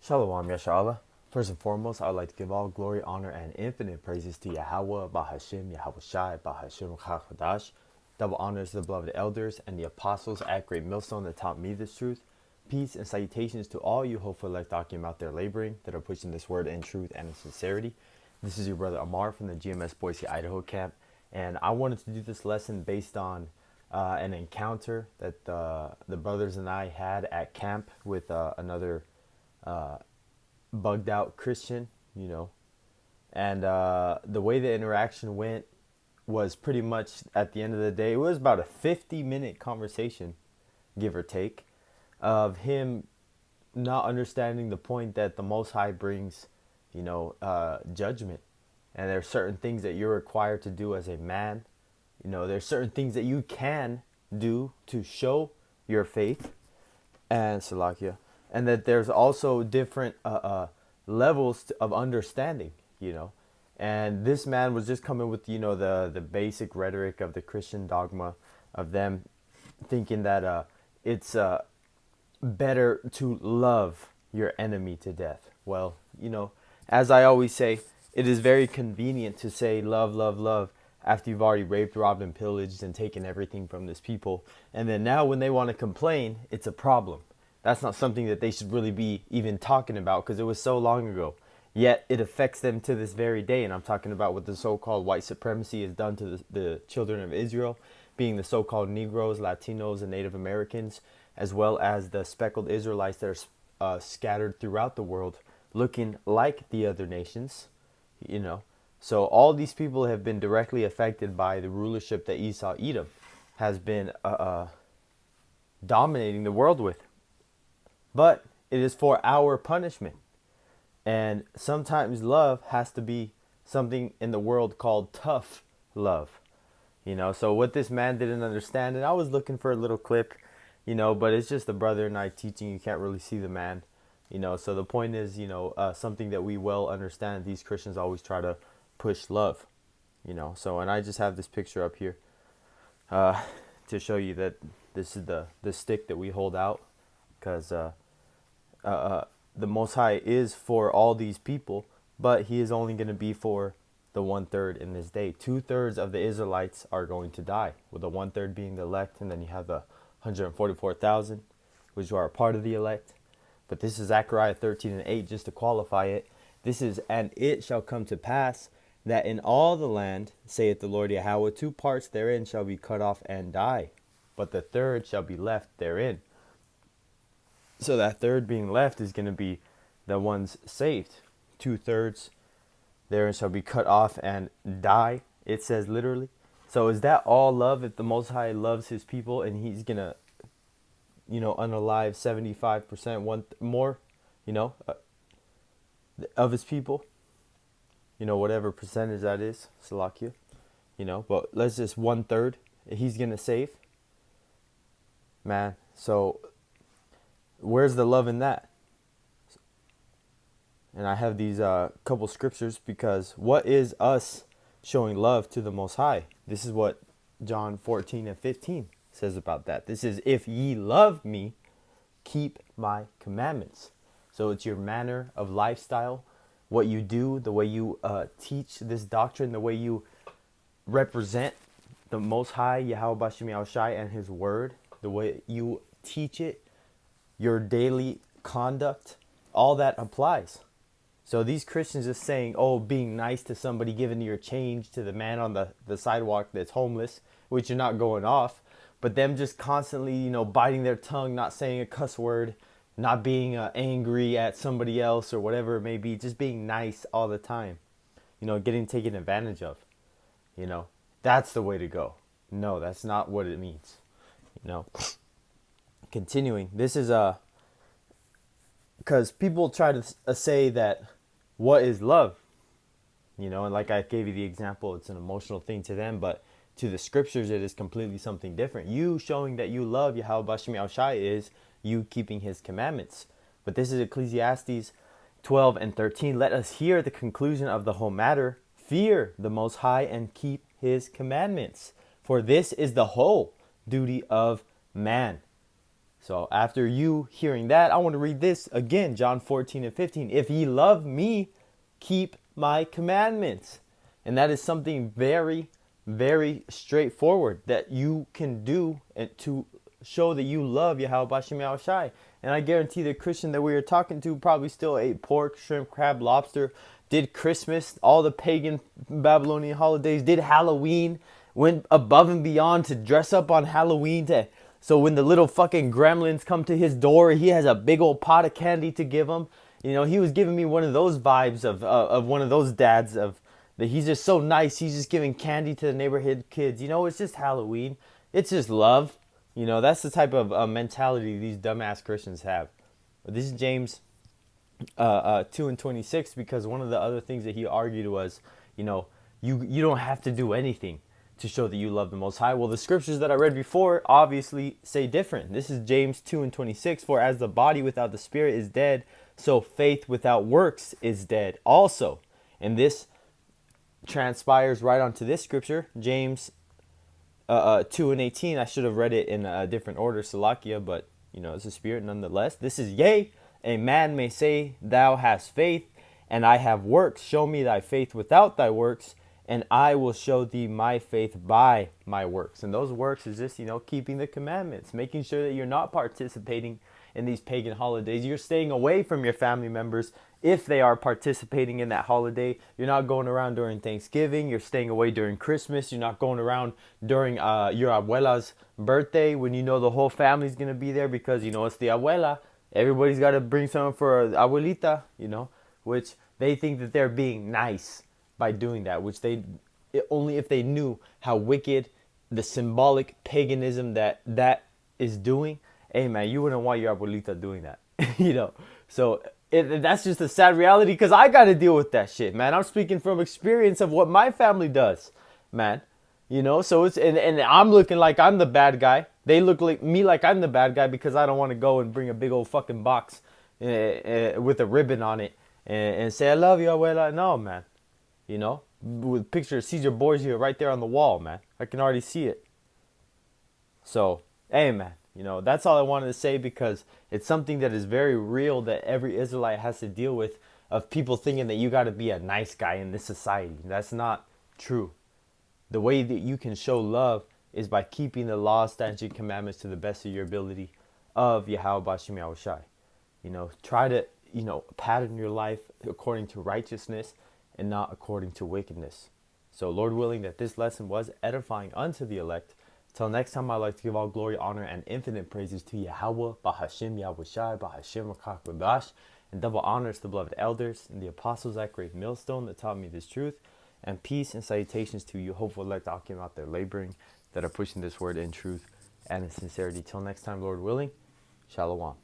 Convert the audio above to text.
Shalom, Yahawah. First and foremost, I would like to give all glory, honor, and infinite praises to Yahawah, Bahasham, Yahawashi, Bahasham, Chachadash. Double honors to the beloved elders and the apostles at Great Millstone that taught me this truth. Peace and salutations to all you hopeful elect Akim out there laboring that are pushing this word in truth and in sincerity. This is your brother Amar from the GMS Boise, Idaho camp, and I wanted to do this lesson based on an encounter that the brothers and I had at camp with another bugged out Christian, and the way the interaction went was pretty much at the end of the day, it was about a 50-minute conversation, give or take, of him not understanding the point that the Most High brings, judgment. And there are certain things that you're required to do as a man. There's certain things that you can do to show your faith and Salakia. And that there's also different levels of understanding, And this man was just coming with, the basic rhetoric of the Christian dogma of them thinking that it's better to love your enemy to death. Well, as I always say, it is very convenient to say love, love, love after you've already raped, robbed, and pillaged and taken everything from this people. And then now when they want to complain, it's a problem. That's not something that they should really be even talking about because it was so long ago. Yet it affects them to this very day. And I'm talking about what the so-called white supremacy has done to the children of Israel, being the so-called Negroes, Latinos, and Native Americans, as well as the speckled Israelites that are scattered throughout the world, looking like the other nations, So all these people have been directly affected by the rulership that Esau Edom has been dominating the world with. But it is for our punishment. And sometimes love has to be something in the world called tough love. So what this man didn't understand, and I was looking for a little clip, but it's just the brother and I teaching. You can't really see the man, So the point is, something that we well understand. These Christians always try to push love, So, and I just have this picture up here to show you that this is the stick that we hold out, because the Most High is for all these people, but he is only going to be for the 1/3 in this day. 2/3 of the Israelites are going to die, with the 1/3 being the elect, and then you have the 144,000, which are a part of the elect. But this is Zechariah 13:8, just to qualify it. This is, and it shall come to pass that in all the land, saith the Lord Yahawah, 2 parts therein shall be cut off and die, but the 1/3 shall be left therein. So that 1/3 being left is going to be the ones saved. 2/3 therein shall be cut off and die, it says literally. So is that all love if the Most High loves his people and he's going to, unalive 75% more, of his people? Whatever percentage that is, Salakia. But let's just 1/3 he's going to save. Man, so where's the love in that? And I have these couple scriptures, because what is us showing love to the Most High? This is what John 14:15 says about that. This is, if ye love me, keep my commandments. So it's your manner of lifestyle, what you do, the way you teach this doctrine, the way you represent the Most High, Yahawashi and his word, the way you teach it, your daily conduct, all that applies. So these Christians just saying, being nice to somebody, giving your change to the man on the sidewalk that's homeless, which you're not going off, but them just constantly, biting their tongue, not saying a cuss word, not being angry at somebody else or whatever it may be, just being nice all the time, getting taken advantage of, that's the way to go. No, that's not what it means, Continuing, this is because people try to say that what is love, and like I gave you the example, it's an emotional thing to them, but to the scriptures it is completely something different. You showing that you love Yahawashi is you keeping his commandments. But this is Ecclesiastes 12:13. Let us hear the conclusion of the whole matter. Fear the Most High and keep his commandments, for this is the whole duty of man. So after you hearing that, I want to read this again, John 14 and 15. If ye love me, keep my commandments. And that is something very, very straightforward that you can do and to show that you love Yahawashi. And I guarantee the Christian that we were talking to probably still ate pork, shrimp, crab, lobster, did Christmas, all the pagan Babylonian holidays, did Halloween, went above and beyond to dress up on Halloween so when the little fucking gremlins come to his door, he has a big old pot of candy to give them. You know, he was giving me one of those vibes of one of those dads of that he's just so nice. He's just giving candy to the neighborhood kids. You know, it's just Halloween. It's just love. You know, that's the type of mentality these dumbass Christians have. But this is James 2 and 26, because one of the other things that he argued was, you know, you don't have to do anything to show that you love the Most High. Well, the scriptures that I read before obviously say different. This is James 2 and 26. For as the body without the spirit is dead, so faith without works is dead also. And this transpires right onto this scripture, James 2 and 18. I should have read it in a different order, Salakia, but you know, it's a spirit nonetheless. This is, yea, a man may say, thou hast faith, and I have works. Show me thy faith without thy works, and I will show thee my faith by my works. And those works is just, you know, keeping the commandments, making sure that you're not participating in these pagan holidays. You're staying away from your family members if they are participating in that holiday. You're not going around during Thanksgiving. You're staying away during Christmas. You're not going around during your abuela's birthday when you know the whole family's going to be there, because, you know, it's the abuela. Everybody's got to bring something for abuelita, you know, which they think that they're being nice by doing that, which only if they knew how wicked the symbolic paganism that is doing. Hey man, you wouldn't want your abuelita doing that. You know, so that's just a sad reality, because I got to deal with that shit, man. I'm speaking from experience of what my family does, man. You know, so it's and I'm looking like I'm the bad guy. They look like me like I'm the bad guy because I don't want to go and bring a big old fucking box with a ribbon on it and say I love you, abuela. No, man. You know, with picture of Caesar Borgia right there on the wall, man. I can already see it. So, hey, man, you know, that's all I wanted to say, because it's something that is very real that every Israelite has to deal with, of people thinking that you got to be a nice guy in this society. That's not true. The way that you can show love is by keeping the law, statutes, and commandments to the best of your ability of Yahawashi. You know, try to, you know, pattern your life according to righteousness and not according to wickedness. So Lord willing that this lesson was edifying unto the elect. Till next time, I'd like to give all glory, honor, and infinite praises to Yahawah, Bahasham, Yahawashi, Bahasham, Rakak, Babash, and double honors to the beloved elders and the apostles, that great millstone that taught me this truth. And peace and salutations to you, hopeful elect Akim out there laboring, that are pushing this word in truth and in sincerity. Till next time, Lord willing, Shalom.